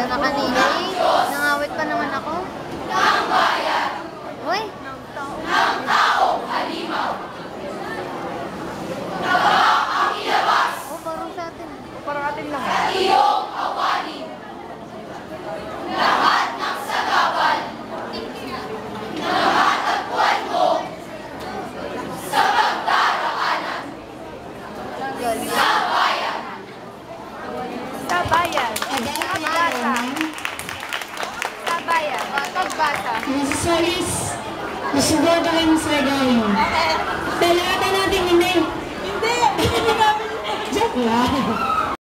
na kanina eh. Nangawit pa naman ako. Ng bayan. Uy. Ng taong halimaw. Dapat ang ilabas. Oh, parang sa atin. Parang atin lang. Sa iyong awanin. Lahat ng sagabal. Na matagpuan mo. Sa pagdaraanan. Sa bayan. Sa bayan. Sa bayan. Pagbasa. Sa solis, nasugoda kayo sa gawin. Talata natin, hindi. Hindi! Hindi namin. Joke lang.